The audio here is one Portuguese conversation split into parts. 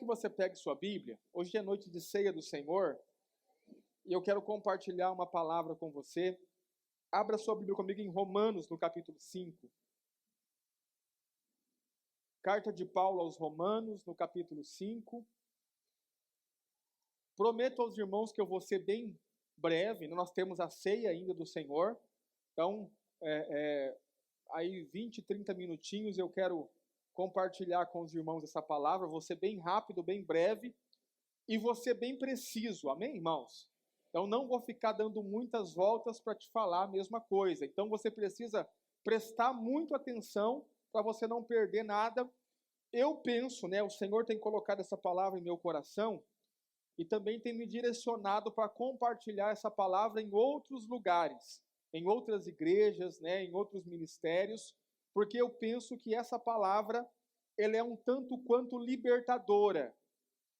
você pegue sua Bíblia. Hoje é noite de ceia do Senhor e eu quero compartilhar uma palavra com você. Abra sua Bíblia comigo em Romanos, no capítulo 5. Carta de Paulo aos Romanos, no capítulo 5. Prometo aos irmãos que eu vou ser bem breve. Nós temos a ceia ainda do Senhor. Então, aí 20, 30 minutinhos eu quero compartilhar com os irmãos essa palavra. Vou ser bem rápido, bem breve e vou ser bem preciso. Amém, irmãos? Então, não vou ficar dando muitas voltas para te falar a mesma coisa. Então, você precisa prestar muito atenção para você não perder nada. Eu penso, o Senhor tem colocado essa palavra em meu coração e também tem me direcionado para compartilhar essa palavra em outros lugares, em outras igrejas, em outros ministérios, porque eu penso que essa palavra ela é um tanto quanto libertadora.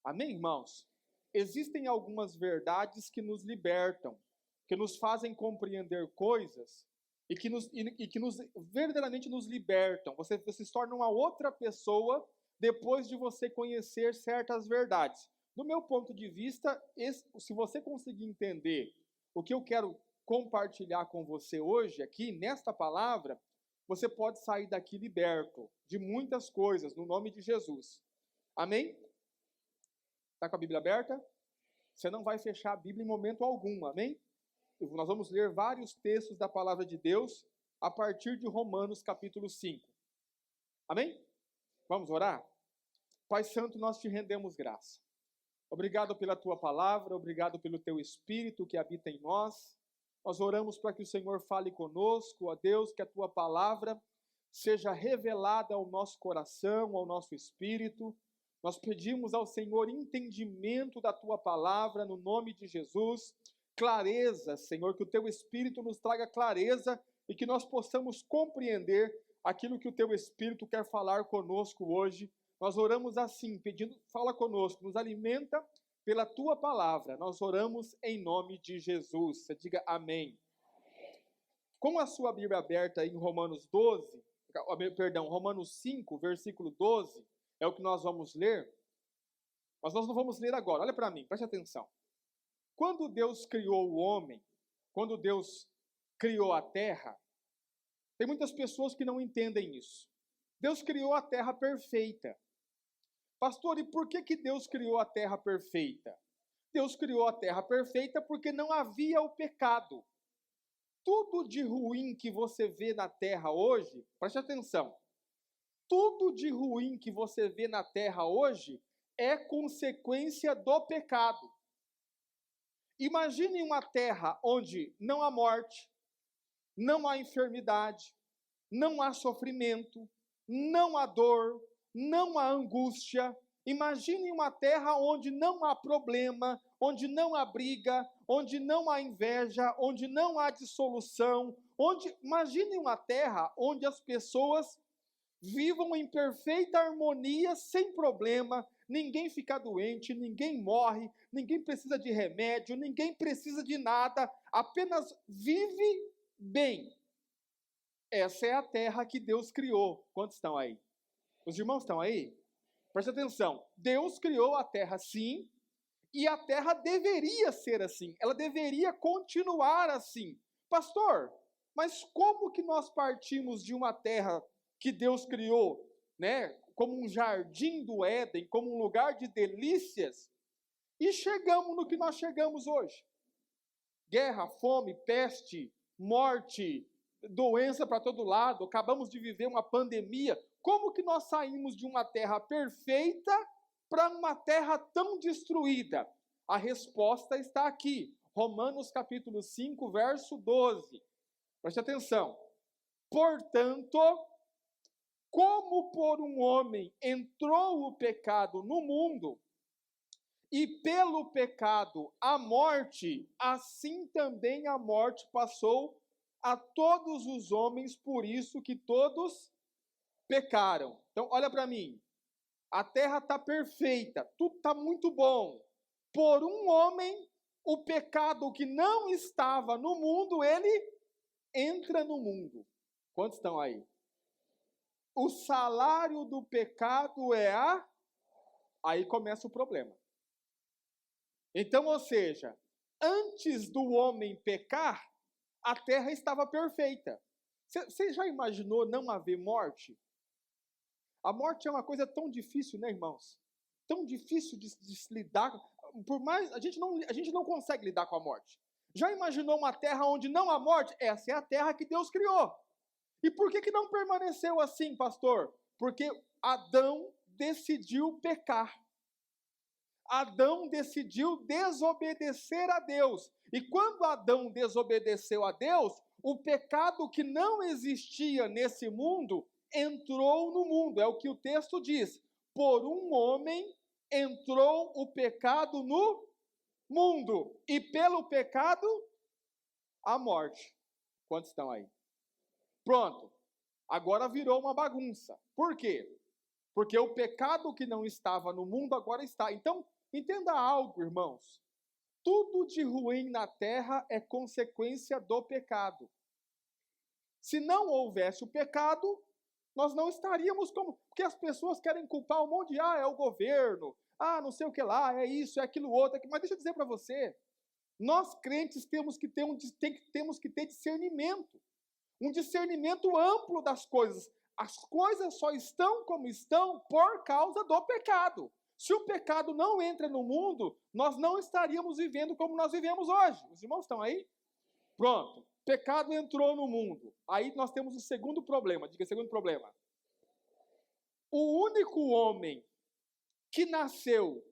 Amém, irmãos? Existem algumas verdades que nos libertam, que nos fazem compreender coisas e que verdadeiramente nos libertam. Você se torna uma outra pessoa depois de você conhecer certas verdades. Do meu ponto de vista, se você conseguir entender o que eu quero compartilhar com você hoje, aqui, nesta palavra, você pode sair daqui liberto de muitas coisas, no nome de Jesus. Amém? Está com a Bíblia aberta? Você não vai fechar a Bíblia em momento algum, amém? Nós vamos ler vários textos da palavra de Deus a partir de Romanos capítulo 5. Amém? Vamos orar? Pai Santo, nós te rendemos graça. Obrigado pela tua palavra, obrigado pelo teu Espírito que habita em nós. Nós oramos para que o Senhor fale conosco, ó Deus, que a tua palavra seja revelada ao nosso coração, ao nosso espírito. Nós pedimos ao Senhor entendimento da tua palavra, no nome de Jesus. Clareza, Senhor, que o teu Espírito nos traga clareza e que nós possamos compreender aquilo que o teu Espírito quer falar conosco hoje. Nós oramos assim, pedindo, fala conosco, nos alimenta pela tua palavra. Nós oramos em nome de Jesus. Você diga amém. Com a sua Bíblia aberta em Romanos 5, versículo 12, é o que nós vamos ler. Mas nós não vamos ler agora. Olha para mim, preste atenção. Quando Deus criou o homem, quando Deus criou a terra, tem muitas pessoas que não entendem isso. Deus criou a terra perfeita. Pastor, e por que Deus criou a terra perfeita? Deus criou a terra perfeita porque não havia o pecado. Tudo de ruim que você vê na terra hoje, preste atenção, tudo de ruim que você vê na terra hoje é consequência do pecado. Imagine uma terra onde não há morte, não há enfermidade, não há sofrimento, não há dor, não há angústia. Imagine uma terra onde não há problema, onde não há briga, onde não há inveja, onde não há dissolução. Imagine uma terra onde as pessoas vivam em perfeita harmonia, sem problema, ninguém fica doente, ninguém morre, ninguém precisa de remédio, ninguém precisa de nada, apenas vive bem. Essa é a terra que Deus criou. Quantos estão aí? Os irmãos estão aí? Presta atenção. Deus criou a terra sim, e a terra deveria ser assim. Ela deveria continuar assim. Pastor, mas como que nós partimos de uma terra que Deus criou, como um jardim do Éden, como um lugar de delícias, e chegamos no que nós chegamos hoje? Guerra, fome, peste, morte, doença para todo lado, acabamos de viver uma pandemia. Como que nós saímos de uma terra perfeita para uma terra tão destruída? A resposta está aqui, Romanos capítulo 5, verso 12. Preste atenção. Portanto, como por um homem entrou o pecado no mundo, e pelo pecado a morte, assim também a morte passou a todos os homens, por isso que todos pecaram. Então, olha para mim. A terra está perfeita, tudo está muito bom. Por um homem, o pecado que não estava no mundo, ele entra no mundo. Quantos estão aí? O salário do pecado é a Aí começa o problema. Então, ou seja, antes do homem pecar, a terra estava perfeita. Você já imaginou não haver morte? A morte é uma coisa tão difícil, né, irmãos? Tão difícil de se lidar. Por mais a gente não consegue lidar com a morte. Já imaginou uma terra onde não há morte? Essa é a terra que Deus criou. E por que não permaneceu assim, pastor? Porque Adão decidiu pecar. Adão decidiu desobedecer a Deus. E quando Adão desobedeceu a Deus, o pecado que não existia nesse mundo entrou no mundo. É o que o texto diz. Por um homem entrou o pecado no mundo. E pelo pecado, a morte. Quantos estão aí? Pronto. Agora virou uma bagunça. Por quê? Porque o pecado que não estava no mundo agora está. Então, entenda algo, irmãos. Tudo de ruim na terra é consequência do pecado. Se não houvesse o pecado, nós não estaríamos como... Porque as pessoas querem culpar um monte de... é o governo, não sei o que lá, é isso, é aquilo outro. Mas deixa eu dizer para você, nós crentes temos que ter discernimento. Um discernimento amplo das coisas. As coisas só estão como estão por causa do pecado. Se o pecado não entra no mundo, nós não estaríamos vivendo como nós vivemos hoje. Os irmãos estão aí? Pronto. Pecado entrou no mundo. Aí nós temos o segundo problema. Diga, segundo problema. O único homem que nasceu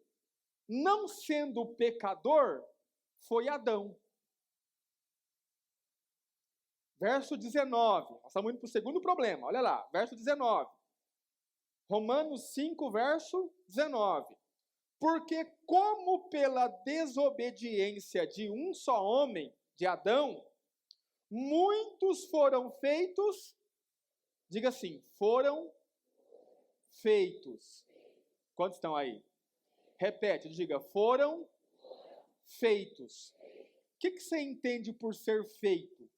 não sendo pecador foi Adão. Verso 19. Nós estamos indo para o segundo problema. Olha lá, verso 19. Romanos 5, verso 19. Porque como pela desobediência de um só homem, de Adão, muitos foram feitos, diga assim, foram feitos. Quantos estão aí? Repete, diga, foram feitos. O que você entende por ser feito?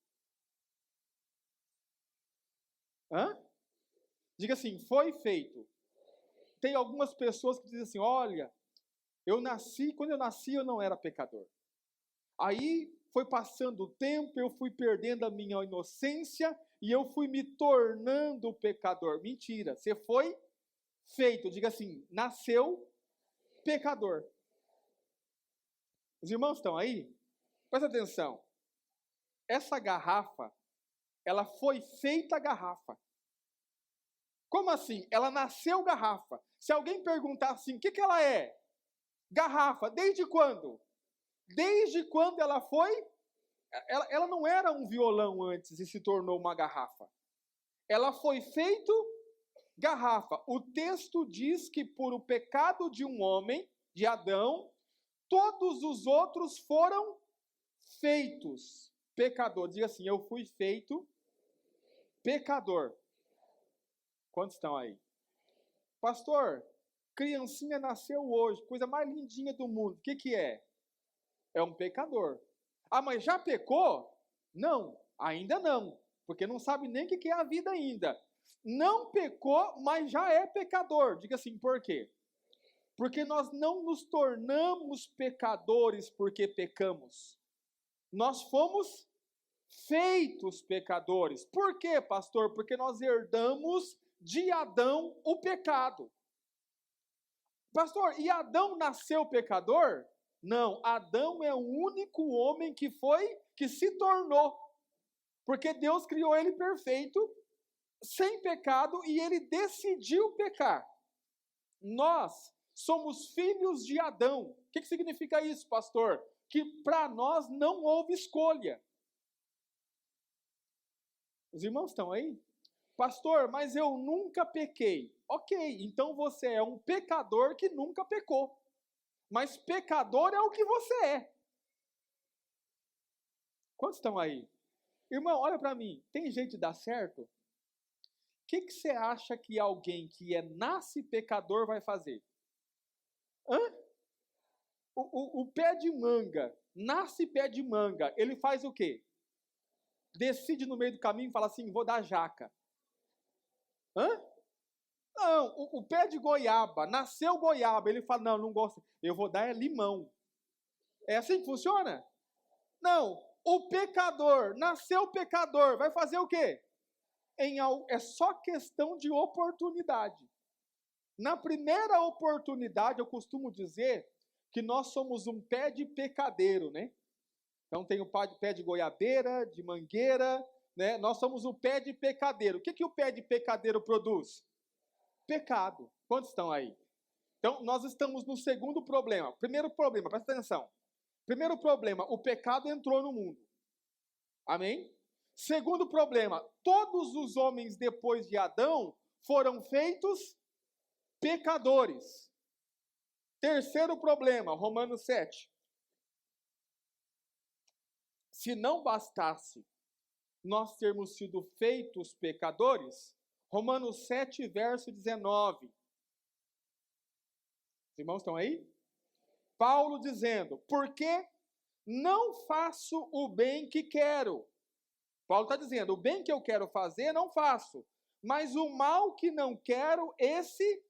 Diga assim, foi feito. Tem algumas pessoas que dizem assim, olha, quando eu nasci eu não era pecador. Aí foi passando o tempo, eu fui perdendo a minha inocência e eu fui me tornando pecador. Mentira, você foi feito. Diga assim, nasceu pecador. Os irmãos estão aí? Presta atenção. Essa garrafa, ela foi feita garrafa. Como assim? Ela nasceu garrafa. Se alguém perguntar assim, o que ela é? Garrafa. Desde quando? Desde quando ela foi? Ela não era um violão antes e se tornou uma garrafa. Ela foi feito garrafa. O texto diz que por o pecado de um homem, de Adão, todos os outros foram feitos pecador. Diga assim, eu fui feito pecador. Quantos estão aí? Pastor, criancinha nasceu hoje, coisa mais lindinha do mundo. O que é? É um pecador. Mas já pecou? Não, ainda não. Porque não sabe nem o que é a vida ainda. Não pecou, mas já é pecador. Diga assim, por quê? Porque nós não nos tornamos pecadores porque pecamos. Nós fomos feitos pecadores. Por quê, pastor? Porque nós herdamos de Adão o pecado. Pastor, e Adão nasceu pecador? Não, Adão é o único homem que se tornou. Porque Deus criou ele perfeito, sem pecado, e ele decidiu pecar. Nós somos filhos de Adão. O que significa isso, pastor? Que para nós não houve escolha. Os irmãos estão aí? Pastor, mas eu nunca pequei. Ok, então você é um pecador que nunca pecou. Mas pecador é o que você é. Quantos estão aí? Irmão, olha para mim. Tem jeito de dar certo? O que você acha que alguém que nasce pecador vai fazer? O pé de manga, nasce pé de manga, ele faz o quê? Decide no meio do caminho e fala assim, vou dar jaca. Não, o pé de goiaba, nasceu goiaba, ele fala, não, não gosto, eu vou dar limão. É assim que funciona? Não, o pecador, nasceu pecador, vai fazer o quê? É só questão de oportunidade. Na primeira oportunidade, eu costumo dizer que nós somos um pé de pecadeiro, né? Então tem o pé de goiabeira, de mangueira, né? Nós somos o pé de pecadeiro. O que o pé de pecadeiro produz? Pecado. Quantos estão aí? Então, nós estamos no segundo problema. Primeiro problema, presta atenção. Primeiro problema, o pecado entrou no mundo. Amém? Segundo problema, todos os homens depois de Adão foram feitos pecadores. Terceiro problema, Romanos 7. Se não bastasse nós termos sido feitos pecadores, Romanos 7, verso 19. Os irmãos estão aí? Paulo dizendo, porque não faço o bem que quero. Paulo está dizendo, o bem que eu quero fazer, não faço. Mas o mal que não quero, esse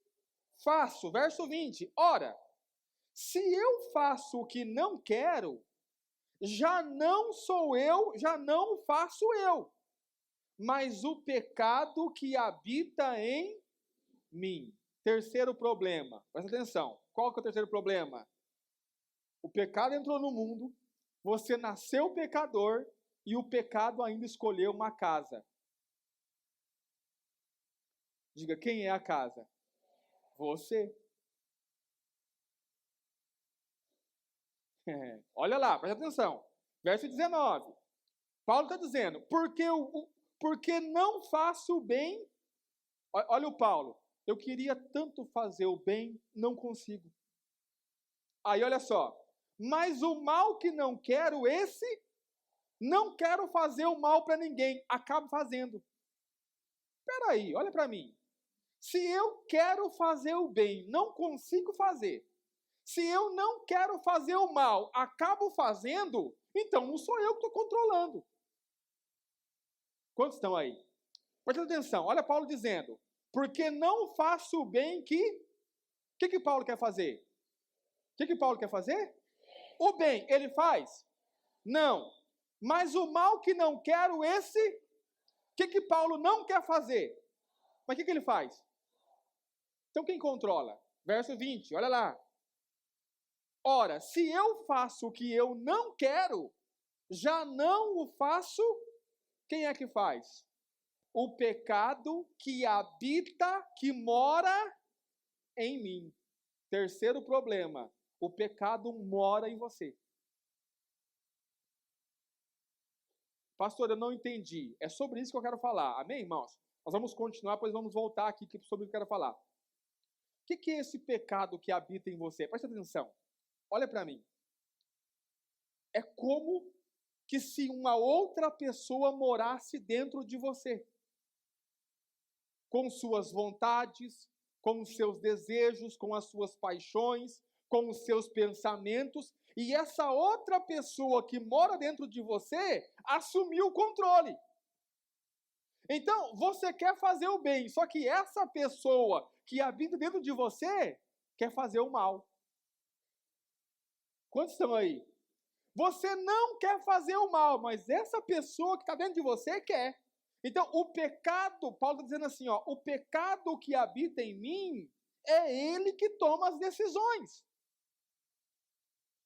faço. Verso 20. Ora, se eu faço o que não quero, já não sou eu, já não faço eu, mas o pecado que habita em mim. Terceiro problema, presta atenção. Qual que é o terceiro problema? O pecado entrou no mundo, você nasceu pecador e o pecado ainda escolheu uma casa. Diga, quem é a casa? Você. Olha lá, presta atenção. Verso 19. Paulo está dizendo, porque não faço o bem. Olha o Paulo. Eu queria tanto fazer o bem, não consigo. Aí olha só. Mas o mal que não quero, esse, não quero fazer o mal para ninguém. Acabo fazendo. Espera aí, olha para mim. Se eu quero fazer o bem, não consigo fazer. Se eu não quero fazer o mal, acabo fazendo, então não sou eu que estou controlando. Quantos estão aí? Presta atenção, olha Paulo dizendo, porque não faço o bem que... O que Paulo quer fazer? O que Paulo quer fazer? O bem, ele faz? Não. Mas o mal que não quero, esse... O que Paulo não quer fazer? Mas o que ele faz? Então quem controla? Verso 20, olha lá. Ora, se eu faço o que eu não quero, já não o faço, quem é que faz? O pecado que habita, que mora em mim. Terceiro problema, o pecado mora em você. Pastor, eu não entendi. É sobre isso que eu quero falar. Amém, irmãos? Nós vamos continuar, depois vamos voltar aqui sobre o que eu quero falar. O que é esse pecado que habita em você? Presta atenção. Olha para mim. É como que se uma outra pessoa morasse dentro de você. Com suas vontades, com os seus desejos, com as suas paixões, com os seus pensamentos. E essa outra pessoa que mora dentro de você assumiu o controle. Então, você quer fazer o bem, só que essa pessoa que habita dentro de você quer fazer o mal. Quantos estão aí? Você não quer fazer o mal, mas essa pessoa que está dentro de você quer. Então, o pecado, Paulo está dizendo assim, ó, o pecado que habita em mim é ele que toma as decisões.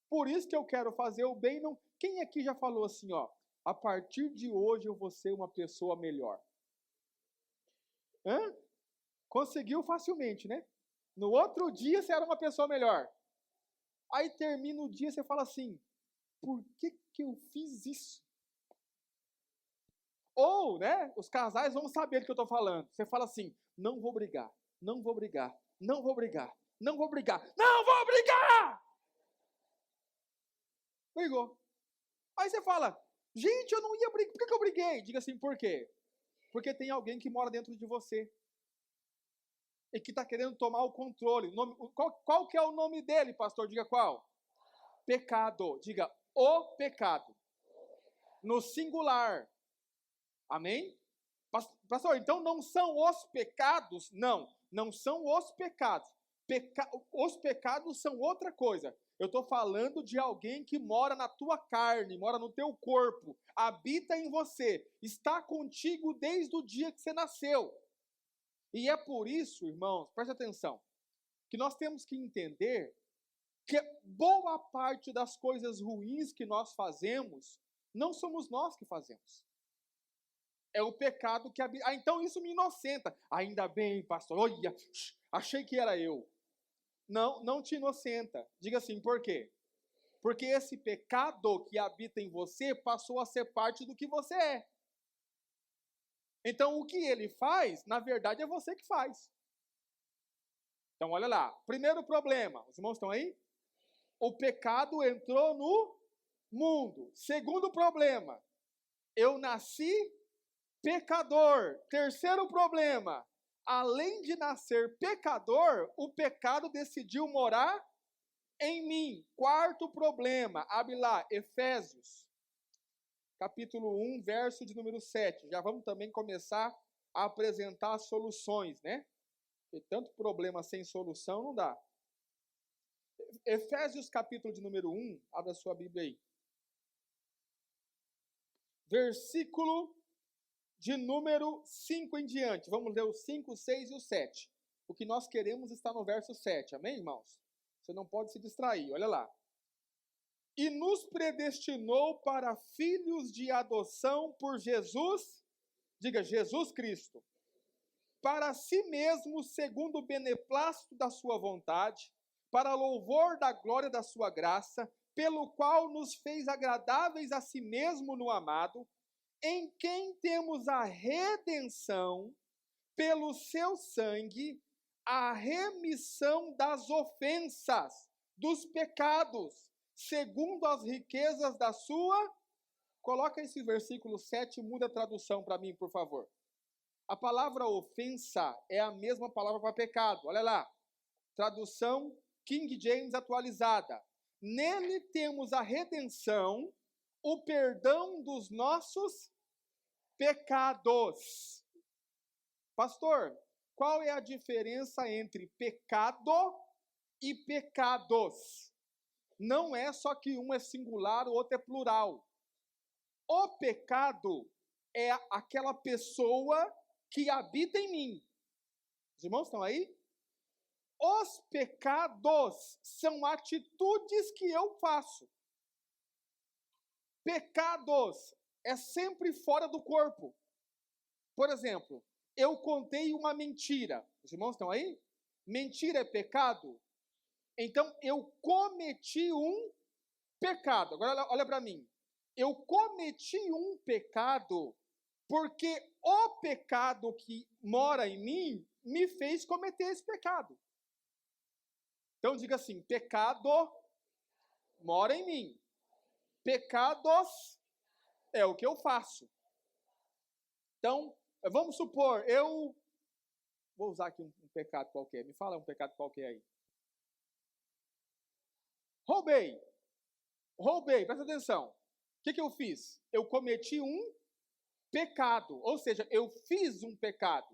Por isso que eu quero fazer o bem. Não... Quem aqui já falou assim, ó, a partir de hoje eu vou ser uma pessoa melhor? Hã? Conseguiu facilmente, né? No outro dia você era uma pessoa melhor. Aí termina o dia e você fala assim, por que eu fiz isso? Ou, né, os casais vão saber do que eu estou falando. Você fala assim, não vou brigar, não vou brigar, não vou brigar, não vou brigar, não vou brigar! Brigou. Aí você fala, gente, eu não ia brigar, por que eu briguei? Diga assim, por quê? Porque tem alguém que mora dentro de você. E que está querendo tomar o controle. Qual que é o nome dele, pastor? Diga qual? Pecado. Diga, o pecado. No singular. Amém? Pastor, então não são os pecados? Não. Não são os pecados. Os pecados são outra coisa. Eu estou falando de alguém que mora na tua carne, mora no teu corpo, habita em você, está contigo desde o dia que você nasceu. E é por isso, irmãos, preste atenção, que nós temos que entender que boa parte das coisas ruins que nós fazemos, não somos nós que fazemos. É o pecado que habita. Então isso me inocenta. Ainda bem, pastor, olha, achei que era eu. Não te inocenta. Diga assim, por quê? Porque esse pecado que habita em você passou a ser parte do que você é. Então o que ele faz, na verdade, é você que faz. Então olha lá. Primeiro problema. Os irmãos estão aí? O pecado entrou no mundo. Segundo problema. Eu nasci pecador. Terceiro problema. Além de nascer pecador, o pecado decidiu morar em mim. Quarto problema, abre lá, Efésios, capítulo 1, verso de número 7. Já vamos também começar a apresentar as soluções, né? Porque tanto problema sem solução não dá. Efésios, capítulo de número 1, abra sua Bíblia aí. Versículo de número 5 em diante. Vamos ler o 5, o 6 e o 7. O que nós queremos está no verso 7. Amém, irmãos? Você não pode se distrair. Olha lá. E nos predestinou para filhos de adoção por Jesus, diga, Jesus Cristo, para si mesmo, segundo o beneplácito da sua vontade, para louvor da glória da sua graça, pelo qual nos fez agradáveis a si mesmo no amado, em quem temos a redenção, pelo seu sangue, a remissão das ofensas, dos pecados, segundo as riquezas da sua... Coloca esse versículo 7, muda a tradução para mim, por favor. A palavra ofensa é a mesma palavra para pecado. Olha lá. Tradução King James atualizada. Nele temos a redenção, o perdão dos nossos pecados. Pastor, qual é a diferença entre pecado e pecados? Não é só que um é singular, o outro é plural. O pecado é aquela pessoa que habita em mim. Os irmãos estão aí? Os pecados são atitudes que eu faço. Pecados é sempre fora do corpo. Por exemplo, eu contei uma mentira. Os irmãos estão aí? Mentira é pecado? Então, eu cometi um pecado. Agora, olha para mim. Eu cometi um pecado porque o pecado que mora em mim me fez cometer esse pecado. Então, diga assim, pecado mora em mim. Pecados é o que eu faço. Então, vamos supor, eu vou usar aqui um pecado qualquer. Me fala um pecado qualquer aí. Roubei, presta atenção. O que eu fiz? Eu cometi um pecado, ou seja, eu fiz um pecado.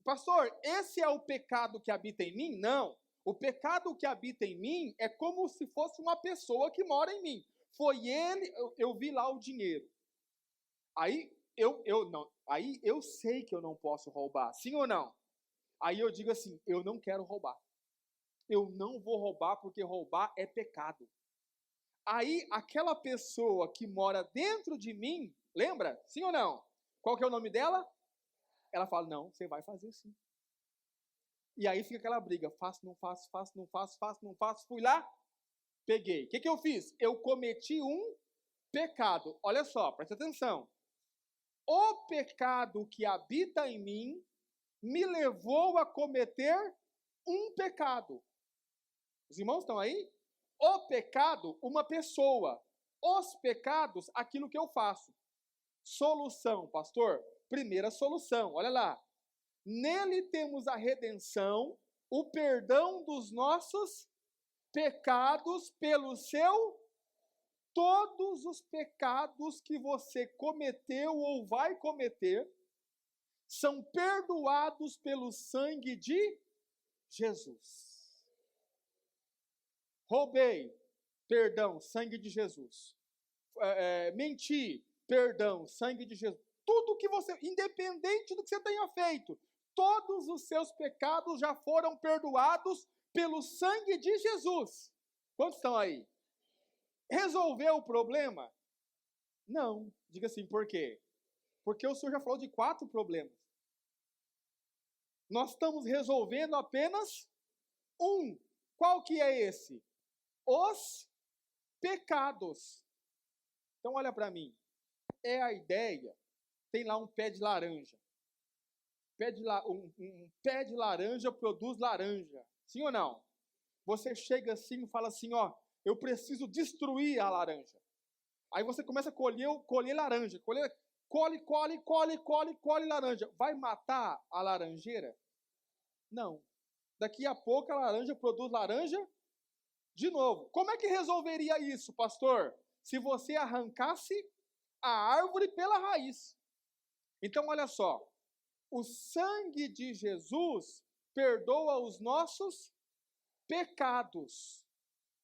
Pastor, esse é o pecado que habita em mim? Não. O pecado que habita em mim é como se fosse uma pessoa que mora em mim. Foi ele, eu vi lá o dinheiro. Aí eu sei que eu não posso roubar, sim ou não? Aí eu digo assim, eu não quero roubar. Eu não vou roubar porque roubar é pecado. Aí aquela pessoa que mora dentro de mim, lembra? Sim ou não? Qual que é o nome dela? Ela fala, não, você vai fazer sim. E aí fica aquela briga, faço, não faço, faço, não faço, faço, não faço. Fui lá, peguei. O que eu fiz? Eu cometi um pecado. Olha só, presta atenção. O pecado que habita em mim me levou a cometer um pecado. Os irmãos estão aí? O pecado, uma pessoa. Os pecados, aquilo que eu faço. Solução, pastor? Primeira solução, olha lá. Nele temos a redenção, o perdão dos nossos pecados pelo seu... Todos os pecados que você cometeu ou vai cometer são perdoados pelo sangue de Jesus. Roubei, perdão, sangue de Jesus. Menti, perdão, sangue de Jesus. Tudo que você, independente do que você tenha feito, todos os seus pecados já foram perdoados pelo sangue de Jesus. Quantos estão aí? Resolveu o problema? Não. Diga assim, por quê? Porque o Senhor já falou de 4 problemas. Nós estamos resolvendo apenas um. Qual que é esse? Os pecados. Então olha para mim. É a ideia. Tem lá um pé de laranja. Um pé de laranja produz laranja. Sim ou não? Você chega assim e fala assim, ó, eu preciso destruir a laranja. Aí você começa a colher laranja. Colhe laranja. Vai matar a laranjeira? Não. Daqui a pouco a laranja produz laranja de novo. Como é que resolveria isso, pastor? Se você arrancasse a árvore pela raiz. Então, olha só. O sangue de Jesus perdoa os nossos pecados.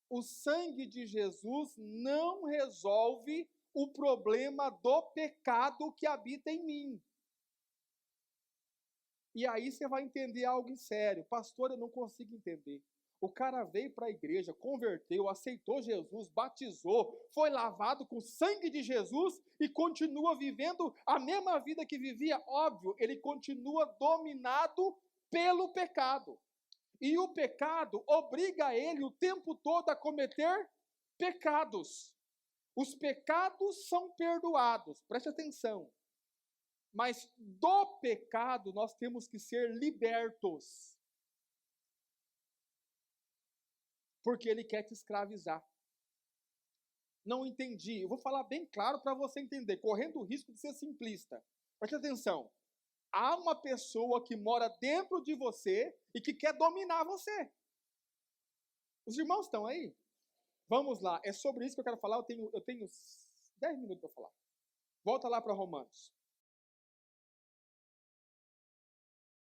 O sangue de Jesus não resolve o problema do pecado que habita em mim. E aí você vai entender algo sério. Pastor, eu não consigo entender. O cara veio para a igreja, converteu, aceitou Jesus, batizou, foi lavado com o sangue de Jesus e continua vivendo a mesma vida que vivia. Óbvio, ele continua dominado pelo pecado. E o pecado obriga ele o tempo todo a cometer pecados. Os pecados são perdoados, preste atenção. Mas do pecado nós temos que ser libertos. Porque ele quer te escravizar. Não entendi. Eu vou falar bem claro para você entender, correndo o risco de ser simplista. Preste atenção. Há uma pessoa que mora dentro de você e que quer dominar você. Os irmãos estão aí? Vamos lá. É sobre isso que eu quero falar. Eu tenho 10 minutos para falar. Volta lá para Romanos.